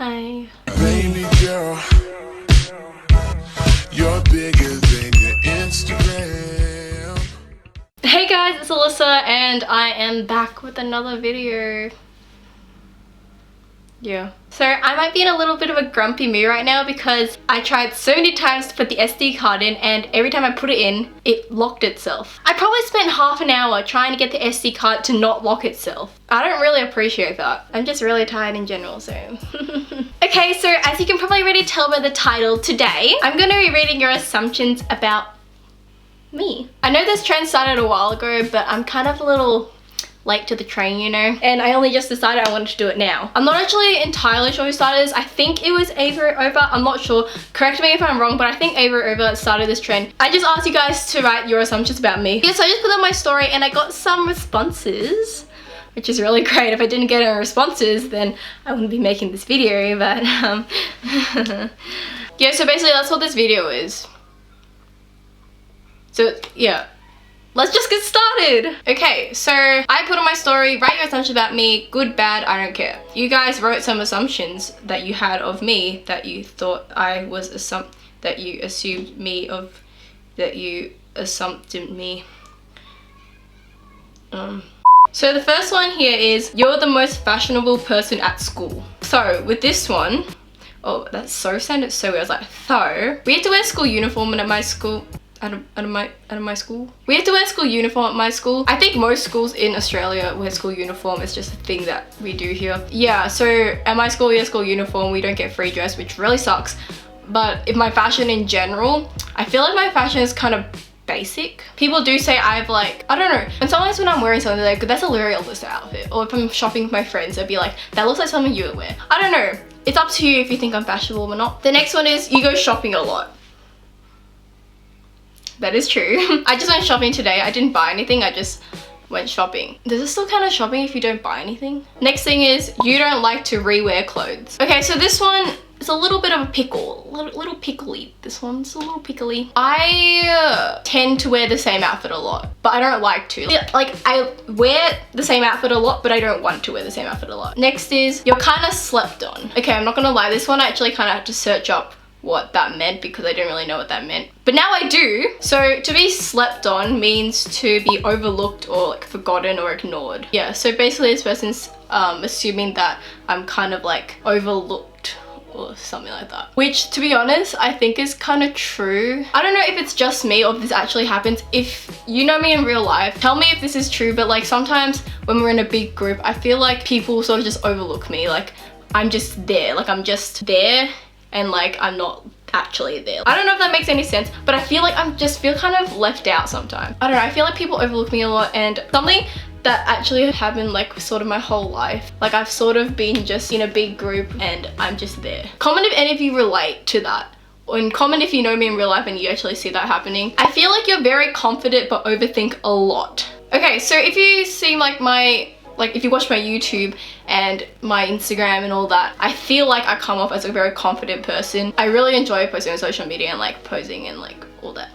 Hi. Baby girl, you're bigger than your Instagram. Hey guys, it's Alyssa and I am back with another video. Yeah. So I might be in a little bit of a grumpy mood right now because I tried so many times to put the SD card in and every time I put it in, it locked itself. I probably spent half an hour trying to get the SD card to not lock itself. I don't really appreciate that. I'm just really tired in general, so. Okay, so as you can probably already tell by the title, today I'm going to be reading your assumptions about me. I know this trend started a while ago, but I'm kind of a little late to the train, you know, and I only just decided I wanted to do it now. I'm not actually entirely sure who started this. I think it was Ava Over. I'm not sure. Correct me if I'm wrong, but I think Ava Over started this trend. I just asked you guys to write your assumptions about me. Yeah, so I just put on my story and I got some responses, which is really great. If I didn't get any responses, then I wouldn't be making this video, but yeah, so basically that's what this video is. So yeah. Let's just get started. Okay, so I put on my story, write your assumptions about me, good, bad, I don't care. You guys wrote some assumptions that you had of me that you thought I was that you assumed me. So the first one here is, you're the most fashionable person at school. So with this one, oh, that sounded so weird. I was like, so we have to wear school uniform and at my school. Out of my school. We have to wear school uniform at my school. I think most schools in Australia wear school uniform. It's just a thing that we do here. Yeah, so at my school we have school uniform. We don't get free dress, which really sucks. But if my fashion in general, I feel like my fashion is kind of basic. People do say I've like, I don't know. And sometimes when I'm wearing something, they're like, that's a Literally Alyssa outfit. Or if I'm shopping with my friends, they'll be like, that looks like something you would wear. I don't know. It's up to you if you think I'm fashionable or not. The next one is, you go shopping a lot. That is true. I just went shopping today. I didn't buy anything, I just went shopping. Does it still count as shopping if you don't buy anything? Next thing is, you don't like to rewear clothes. Okay, so this one is a little bit of a pickle. Little pickly. This one's a little pickly. I tend to wear the same outfit a lot, but I don't like to. Like, I wear the same outfit a lot, but I don't want to wear the same outfit a lot. Next is, you're kind of slept on. Okay, I'm not gonna lie. This one I actually kind of had to search up what that meant because I didn't really know what that meant. But now I do. So to be slept on means to be overlooked or like forgotten or ignored. Yeah, so basically this person's assuming that I'm kind of like overlooked or something like that. Which, to be honest, I think is kind of true. I don't know if it's just me or if this actually happens. If you know me in real life, tell me if this is true, but like sometimes when we're in a big group, I feel like people sort of just overlook me. Like I'm just there, like I'm just there and like I'm not actually there. I don't know if that makes any sense, but I feel like I'm just feel kind of left out sometimes. I don't know, I feel like people overlook me a lot, and something that actually happened like sort of my whole life. Like I've sort of been just in a big group and I'm just there. Comment if any of you relate to that. And comment if you know me in real life and you actually see that happening. I feel like you're very confident but overthink a lot. Okay, so if you see like if you watch my YouTube and my Instagram and all that, I feel like I come off as a very confident person. I really enjoy posting on social media and like posing and like all that.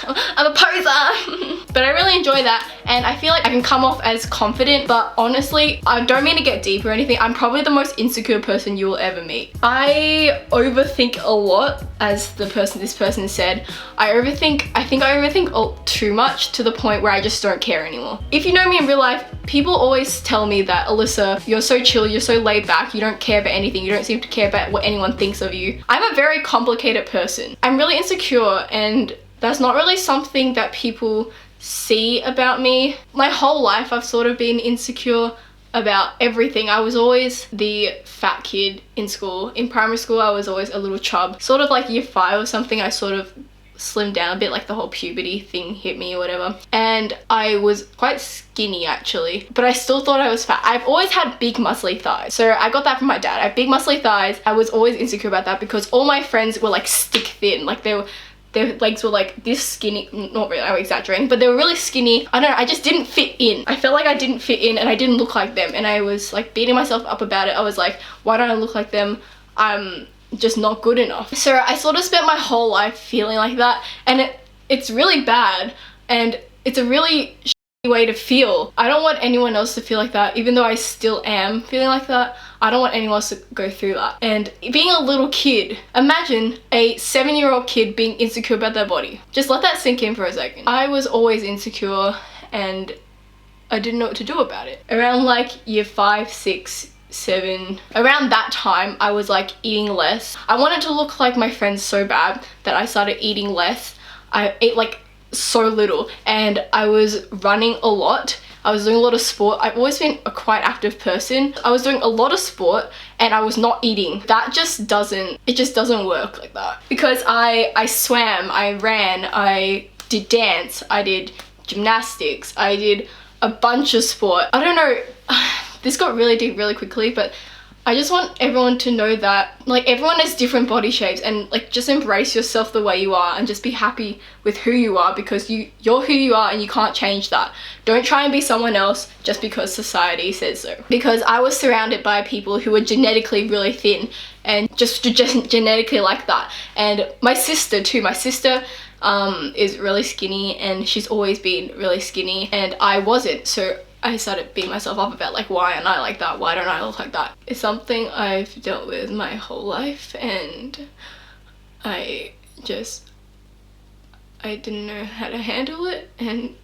I'm a poser. But I really enjoy that and I feel like I can come off as confident, but honestly, I don't mean to get deep or anything. I'm probably the most insecure person you will ever meet. I overthink a lot, as this person said. I think I overthink too much to the point where I just don't care anymore. If you know me in real life, people always tell me that, Alyssa, you're so chill, you're so laid back, you don't care about anything, you don't seem to care about what anyone thinks of you. I'm a very complicated person. I'm really insecure and that's not really something that people see about me. My whole life I've sort of been insecure about everything. I was always the fat kid in school. In primary school I was always a little chub. Sort of like year 5 or something I sort of slimmed down a bit, like the whole puberty thing hit me or whatever. And I was quite skinny actually, but I still thought I was fat. I've always had big muscly thighs. So I got that from my dad. I have big muscly thighs. I was always insecure about that because all my friends were like stick thin. Like their legs were like this skinny, not really, I'm exaggerating, but they were really skinny. I don't know, I just didn't fit in. I felt like I didn't fit in and I didn't look like them, and I was like beating myself up about it. I was like, why don't I look like them? I'm just not good enough. So I sort of spent my whole life feeling like that, and it's really bad and it's a really shitty way to feel. I don't want anyone else to feel like that, even though I still am feeling like that. I don't want anyone else to go through that. And being a little kid, imagine a 7-year-old kid being insecure about their body. Just let that sink in for a second. I was always insecure and I didn't know what to do about it. Around like year 5, 6, 7, around that time, I was like eating less. I wanted to look like my friends so bad that I started eating less. I ate like so little and I was running a lot. I was doing a lot of sport. I've always been a quite active person. I was doing a lot of sport and I was not eating. That just doesn't, it just doesn't work like that. Because I swam, I ran, I did dance, I did gymnastics, I did a bunch of sport. I don't know, this got really deep really quickly, but I just want everyone to know that like everyone has different body shapes and like just embrace yourself the way you are and just be happy with who you are because you're who you are and you can't change that. Don't try and be someone else just because society says so. Because I was surrounded by people who were genetically really thin and just genetically like that. And my sister too, my sister is really skinny and she's always been really skinny and I wasn't. So I started beating myself up about like, why am I like that? Why don't I look like that? It's something I've dealt with my whole life and I didn't know how to handle it and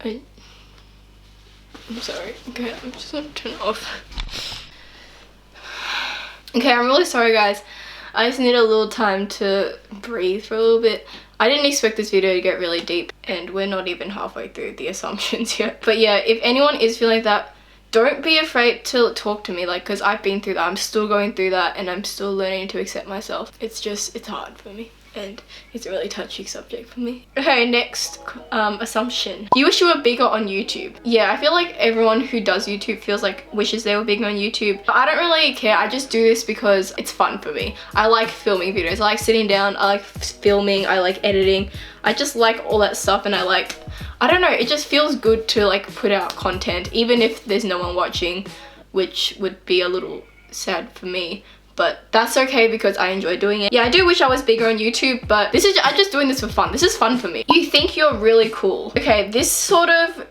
I'm sorry. Okay, I'm just gonna turn it off. Okay, I'm really sorry guys. I just need a little time to breathe for a little bit. I didn't expect this video to get really deep and we're not even halfway through the assumptions yet. But yeah, if anyone is feeling that, don't be afraid to talk to me, like, because I've been through that. I'm still going through that and I'm still learning to accept myself. It's hard for me and it's a really touchy subject for me. Okay, next assumption. You wish you were bigger on YouTube. Yeah, I feel like everyone who does YouTube feels like wishes they were bigger on YouTube. I don't really care. I just do this because it's fun for me. I like filming videos. I like sitting down. I like filming. I like editing. I just like all that stuff and I don't know, it just feels good to like put out content even if there's no one watching, which would be a little sad for me. But that's okay because I enjoy doing it. Yeah, I do wish I was bigger on YouTube, but I'm just doing this for fun. This is fun for me. You think you're really cool. Okay, this sort of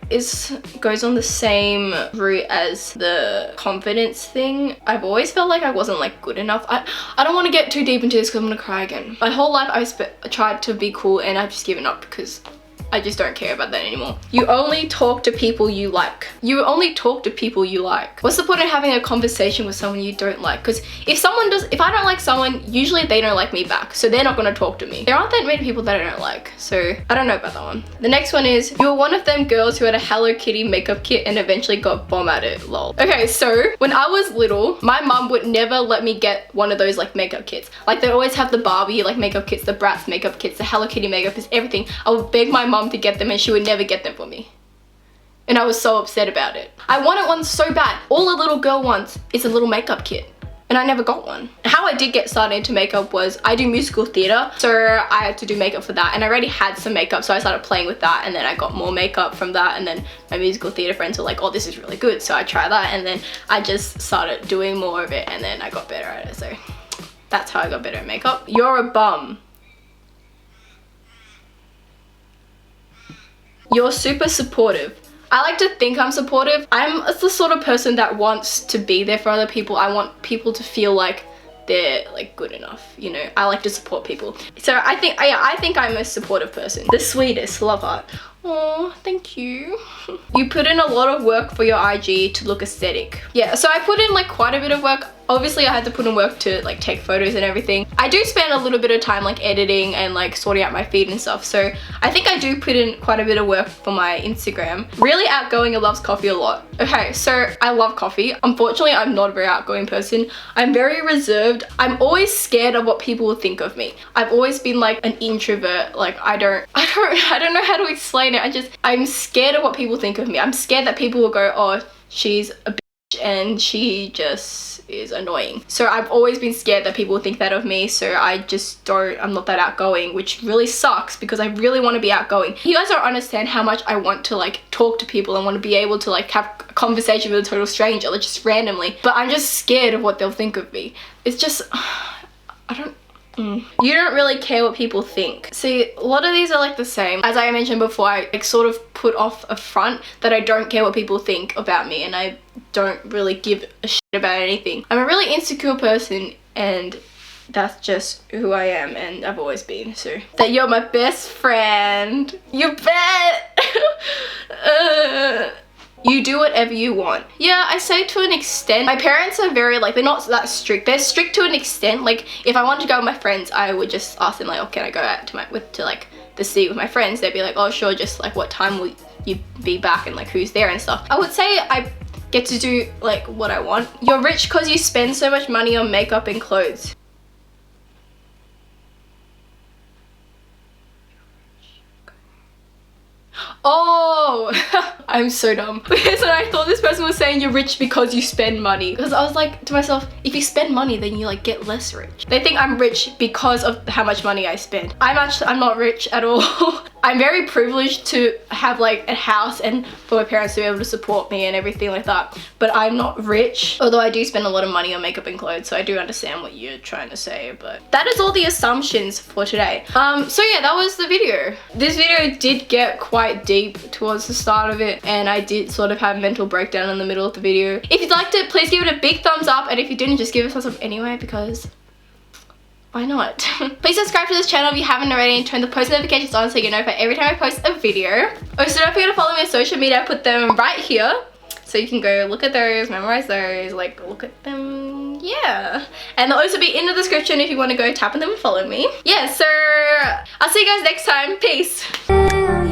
goes on the same route as the confidence thing. I've always felt like I wasn't like good enough. I don't want to get too deep into this because I'm gonna cry again. My whole life I tried to be cool and I've just given up because I just don't care about that anymore. You only talk to people you like. You only talk to people you like. What's the point of having a conversation with someone you don't like? Because if I don't like someone, usually they don't like me back. So they're not gonna talk to me. There aren't that many people that I don't like. So I don't know about that one. The next one is, you were one of them girls who had a Hello Kitty makeup kit and eventually got bomb at it, lol. Okay, so when I was little, my mum would never let me get one of those like makeup kits. Like they always have the Barbie like makeup kits, the Bratz makeup kits, the Hello Kitty makeup kits, everything. I would beg my mum to get them and she would never get them for me. And I was so upset about it. I wanted one so bad. All a little girl wants is a little makeup kit. And I never got one. How I did get started into makeup was I do musical theatre, so I had to do makeup for that and I already had some makeup, so I started playing with that and then I got more makeup from that, and then my musical theatre friends were like, oh, this is really good, so I tried that and then I just started doing more of it and then I got better at it. So that's how I got better at makeup. You're a bum. You're super supportive. I like to think I'm supportive. I'm the sort of person that wants to be there for other people. I want people to feel like they're like good enough, you know. I like to support people. So I think I'm a supportive person. The sweetest, love heart. Oh, thank you. You put in a lot of work for your IG to look aesthetic. Yeah, so I put in like quite a bit of work. Obviously I had to put in work to like take photos and everything. I do spend a little bit of time like editing and like sorting out my feed and stuff. So I think I do put in quite a bit of work for my Instagram. Really outgoing and loves coffee a lot. Okay, so I love coffee. Unfortunately, I'm not a very outgoing person. I'm very reserved. I'm always scared of what people will think of me. I've always been like an introvert. Like I don't know how to explain it. I'm scared of what people think of me. I'm scared that people will go, oh, she's a bitch and she just is annoying. So I've always been scared that people think that of me, so I'm not that outgoing, which really sucks because I really want to be outgoing. You guys don't understand how much I want to like talk to people and want to be able to like have a conversation with a total stranger, like just randomly, but I'm just scared of what they'll think of me. It's just, I You don't really care what people think. See, a lot of these are like the same. As I mentioned before, I like sort of put off a front that I don't care what people think about me, and I don't really give a shit about anything. I'm a really insecure person, and that's just who I am, and I've always been. So that you're my best friend. You bet. You do whatever you want. Yeah, I say to an extent. My parents are very like, they're not that strict. They're strict to an extent. Like if I wanted to go with my friends, I would just ask them like, oh, can I go out to like the sea with my friends? They'd be like, oh sure, just like what time will you be back and like who's there and stuff. I would say I get to do like what I want. You're rich because you spend so much money on makeup and clothes. Oh, I'm so dumb. Because I thought this person was saying you're rich because you spend money. Because I was like to myself, if you spend money, then you like get less rich. They think I'm rich because of how much money I spend. I'm not rich at all. I'm very privileged to have like a house and for my parents to be able to support me and everything like that. But I'm not rich, although I do spend a lot of money on makeup and clothes. So I do understand what you're trying to say, but that is all the assumptions for today. So yeah, that was the video. This video did get quite deep towards the start of it, and I did sort of have a mental breakdown in the middle of the video. If you liked it, please give it a big thumbs up, and if you didn't, just give it a thumbs up anyway, because why not? Please subscribe to this channel if you haven't already, and turn the post notifications on so you get notified every time I post a video. Also, don't forget to follow me on social media. I put them right here, so you can go look at those, memorize those, like look at them, yeah. And they'll also be in the description if you want to go tap on them and follow me. Yeah, so I'll see you guys next time. Peace.